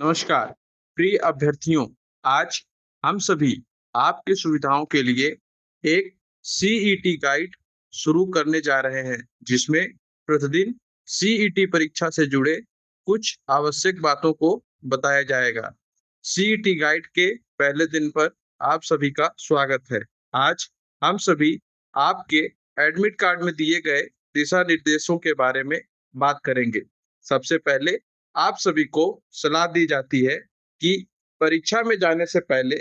नमस्कार प्रिय अभ्यर्थियों। आज हम सभी आपकी सुविधाओं के लिए एक सीईटी गाइड शुरू करने जा रहे हैं, जिसमें प्रतिदिन सीईटी परीक्षा से जुड़े कुछ आवश्यक बातों को बताया जाएगा। सीईटी गाइड के पहले दिन पर आप सभी का स्वागत है। आज हम सभी आपके एडमिट कार्ड में दिए गए दिशा निर्देशों के बारे में बात करेंगे। सबसे पहले आप सभी को सलाह दी जाती है कि परीक्षा में जाने से पहले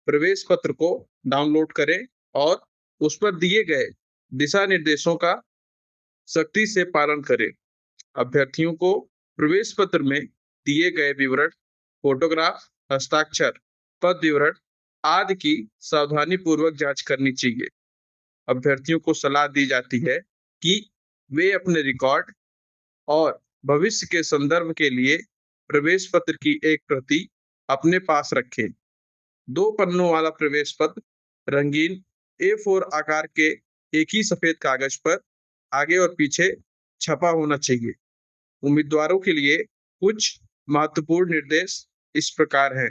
प्रवेश पत्र को डाउनलोड करें और उस पर दिए गए दिशा निर्देशों का सख्ती से पालन करें। अभ्यर्थियों को प्रवेश पत्र में दिए गए विवरण, फोटोग्राफ, हस्ताक्षर, पद विवरण आदि की सावधानी पूर्वक जांच करनी चाहिए। अभ्यर्थियों को सलाह दी जाती है कि वे अपने रिकॉर्ड और भविष्य के संदर्भ के लिए प्रवेश पत्र की एक प्रति अपने पास रखें। 2 पन्नों वाला प्रवेश पत्र रंगीन A4 आकार के एक ही सफेद कागज पर आगे और पीछे छपा होना चाहिए। उम्मीदवारों के लिए कुछ महत्वपूर्ण निर्देश इस प्रकार हैं।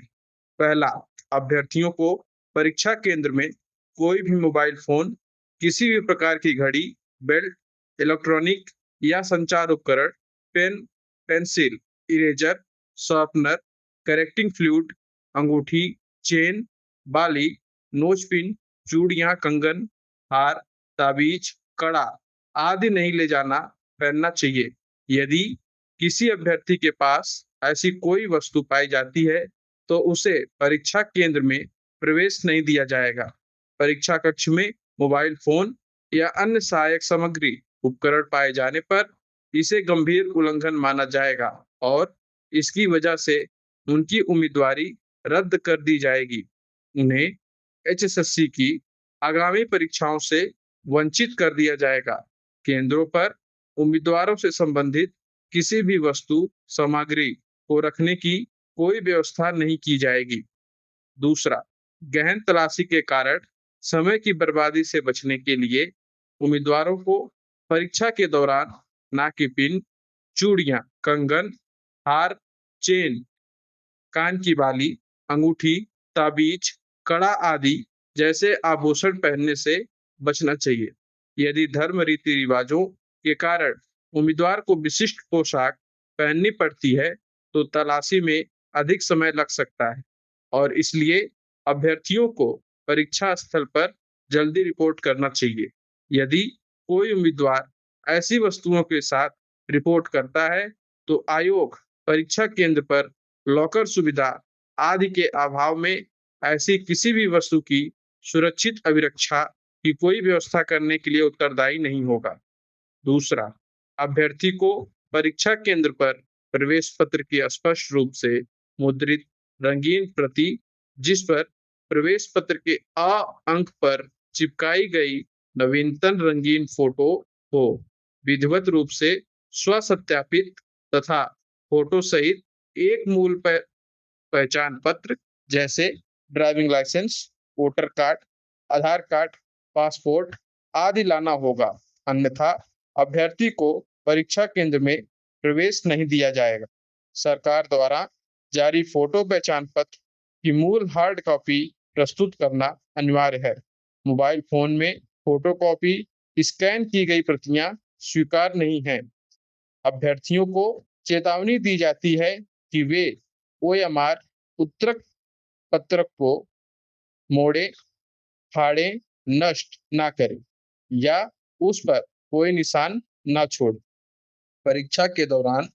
पहला, अभ्यर्थियों को परीक्षा केंद्र में कोई भी मोबाइल फोन, किसी भी प्रकार की घड़ी, बेल्ट, इलेक्ट्रॉनिक या संचार उपकरण, pen, pencil, eraser, sharpener, correcting fluid, अंगूठी, चेन, बाली, नोज पिन, चूड़ियां, कंगन, हार, ताबीज, कड़ा आदि नहीं ले जाना, पहनना चाहिए। यदि किसी अभ्यर्थी के पास ऐसी कोई वस्तु पाई जाती है तो उसे परीक्षा केंद्र में प्रवेश नहीं दिया जाएगा। परीक्षा कक्ष में मोबाइल फोन या अन्य सहायक सामग्री उपकरण पाए जाने पर इसे गंभीर उल्लंघन माना जाएगा और इसकी वजह से उनकी उम्मीदवारी रद्द कर दी जाएगी। उन्हें एचएसएससी की आगामी परीक्षाओं से वंचित कर दिया जाएगा। केंद्रों पर उम्मीदवारों से संबंधित किसी भी वस्तु सामग्री को रखने की कोई व्यवस्था नहीं की जाएगी। दूसरा, गहन तलाशी के कारण समय की बर्बादी से बचने के लिए उम्मीदवारों को परीक्षा के दौरान नाक की पिन, चूड़ियां, कंगन, हार, चेन, कान की बाली, अंगूठी, ताबीज, कड़ा आदि जैसे आभूषण पहनने से बचना चाहिए। यदि धर्म रीति रिवाजों के कारण उम्मीदवार को विशिष्ट पोशाक पहननी पड़ती है तो तलाशी में अधिक समय लग सकता है और इसलिए अभ्यर्थियों को परीक्षा स्थल पर जल्दी रिपोर्ट करना चाहिए। यदि कोई उम्मीदवार ऐसी वस्तुओं के साथ रिपोर्ट करता है तो आयोग परीक्षा केंद्र पर लॉकर सुविधा आदि के अभाव में ऐसी किसी भी वस्तु की सुरक्षित अभिरक्षा की कोई व्यवस्था करने के लिए उत्तरदायी नहीं होगा। दूसरा, अभ्यर्थी को परीक्षा केंद्र पर प्रवेश पत्र की स्पष्ट रूप से मुद्रित रंगीन प्रति, जिस पर प्रवेश पत्र के अ अंक पर चिपकाई गई नवीनतम रंगीन फोटो हो, विधिवत रूप से स्वसत्यापित तथा फोटो सहित एक मूल पहचान पत्र जैसे ड्राइविंग लाइसेंस, वोटर कार्ड, आधार कार्ड, पासपोर्ट आदि लाना होगा। अन्यथा अभ्यर्थी को परीक्षा केंद्र में प्रवेश नहीं दिया जाएगा। सरकार द्वारा जारी फोटो पहचान पत्र की मूल हार्ड कॉपी प्रस्तुत करना अनिवार्य है। मोबाइल फोन में फोटोकॉपी स्कैन की गई प्रतियां स्वीकार नहीं है। अभ्यर्थियों को चेतावनी दी जाती है कि वे ओएमआर उत्तरक पत्रक को मोड़े, फाड़े, नष्ट ना करें या उस पर कोई निशान ना छोड़े। परीक्षा के दौरान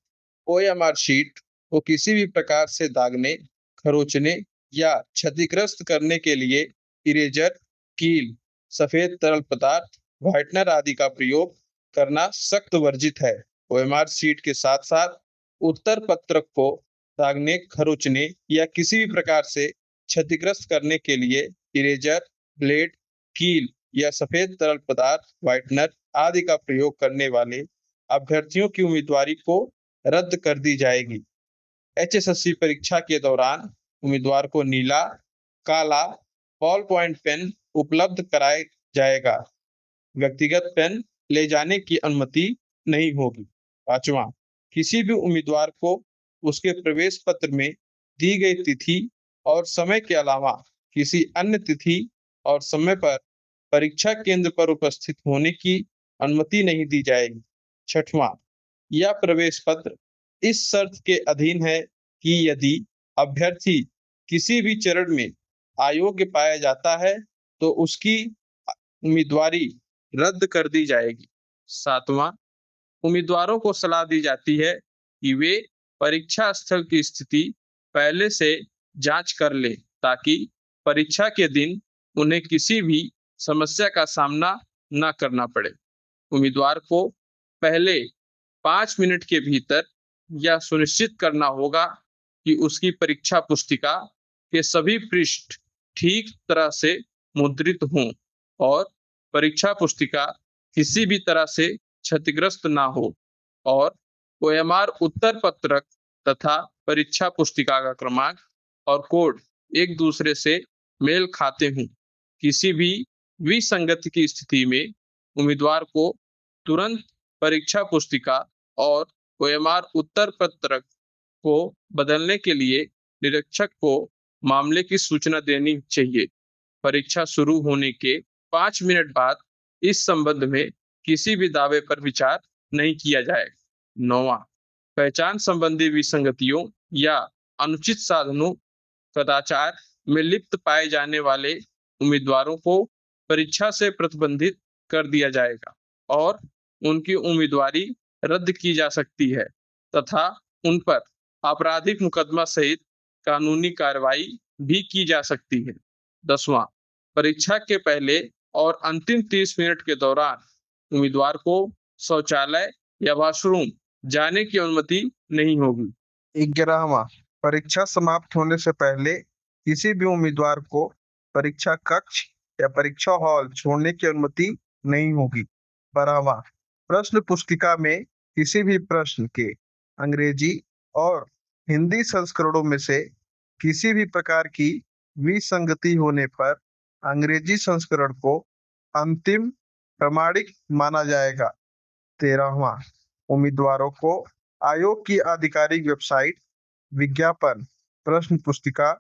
ओएमआर शीट को किसी भी प्रकार से दागने, खरोंचने या क्षतिग्रस्त करने के लिए इरेजर, कील, सफेद तरल पदार्थ, व्हाइटनर आदि का प्रयोग करना सख्त वर्जित है। ओएमआर शीट के साथ साथ उत्तर पत्रक को दागने, खरोंचने या किसी भी प्रकार से क्षतिग्रस्त करने के लिए इरेजर, ब्लेड, कील या सफेद तरल पदार्थ, व्हाइटनर आदि का प्रयोग करने वाले अभ्यर्थियों की उम्मीदवारी को रद्द कर दी जाएगी। एचएसएससी परीक्षा के दौरान उम्मीदवार को नीला, काला बॉल पॉइंट पेन उपलब्ध कराया जाएगा। व्यक्तिगत पेन ले जाने की अनुमति नहीं होगी। पांचवा, किसी भी उम्मीदवार को उसके प्रवेश पत्र में दी गई तिथि और समय के अलावा किसी अन्य तिथि और समय पर परीक्षा केंद्र पर उपस्थित होने की अनुमति नहीं दी जाएगी। छठवां, यह प्रवेश पत्र इस शर्त के अधीन है कि यदि अभ्यर्थी किसी भी चरण में अयोग्य पाया जाता है तो उसकी उम्मीदवारी रद्द कर दी जाएगी। सातवां, उम्मीदवारों को सलाह दी जाती है कि वे परीक्षा स्थल की स्थिति पहले से जांच कर लें ताकि परीक्षा के दिन उन्हें किसी भी समस्या का सामना न करना पड़े। उम्मीदवार को पहले 5 मिनट के भीतर यह सुनिश्चित करना होगा कि उसकी परीक्षा पुस्तिका के सभी पृष्ठ ठीक तरह से मुद्रित हों और परीक्षा पुस्तिका किसी भी तरह से क्षतिग्रस्त ना हो और ओएमआर उत्तर पत्रक तथा परीक्षा पुस्तिका का क्रमांक और कोड एक दूसरे से मेल खाते हों। किसी भी विसंगति की स्थिति में उम्मीदवार को तुरंत परीक्षा पुस्तिका और ओएमआर उत्तर पत्रक को बदलने के लिए निरीक्षक को मामले की सूचना देनी चाहिए। परीक्षा शुरू होने के 5 मिनट बाद इस संबंध में किसी भी दावे पर विचार नहीं किया जाएगा। 9वां, पहचान संबंधी विसंगतियों या अनुचित साधनों कदाचार में लिप्त पाए जाने वाले उम्मीदवारों को परीक्षा से प्रतिबंधित कर दिया जाएगा और उनकी उम्मीदवारी रद्द की जा सकती है तथा उन पर आपराधिक मुकदमा सहित कानूनी कार्रवाई भी की जा सकती है। 10वां, परीक्षा के पहले और अंतिम 30 मिनट के दौरान उम्मीदवार को शौचालय या वॉशरूम जाने की अनुमति नहीं होगी। 11वां, परीक्षा समाप्त होने से पहले किसी भी उम्मीदवार को परीक्षा कक्ष या परीक्षा हॉल छोड़ने की अनुमति नहीं होगी। 12वां, प्रश्न पुस्तिका में किसी भी प्रश्न के अंग्रेजी और हिंदी संस्करणों में से किसी भी प्रकार की विसंगति होने पर अंग्रेजी संस्करण को अंतिम प्रमाणिक माना जाएगा। 13वां, उम्मीदवारों को आयोग की आधिकारिक वेबसाइट, विज्ञापन, प्रश्न पुस्तिका,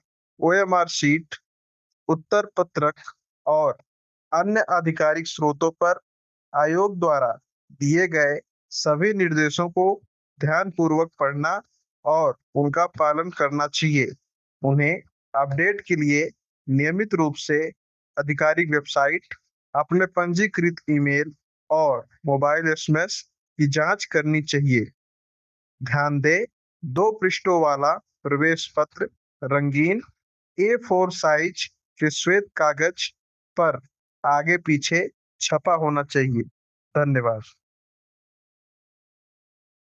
ओएमआर शीट, उत्तर पत्रक और अन्य आधिकारिक स्रोतों पर आयोग द्वारा दिए गए सभी निर्देशों को ध्यानपूर्वक पढ़ना और उनका पालन करना चाहिए। उन्हें अपडेट के लिए नियमित रूप से आधिकारिक वेबसाइट, अपने पंजीकृत ईमेल और मोबाइल एसएमएस की जांच करनी चाहिए। ध्यान दें, 2 पृष्ठों वाला प्रवेश पत्र रंगीन A4 साइज के श्वेत कागज पर आगे पीछे छपा होना चाहिए। धन्यवाद।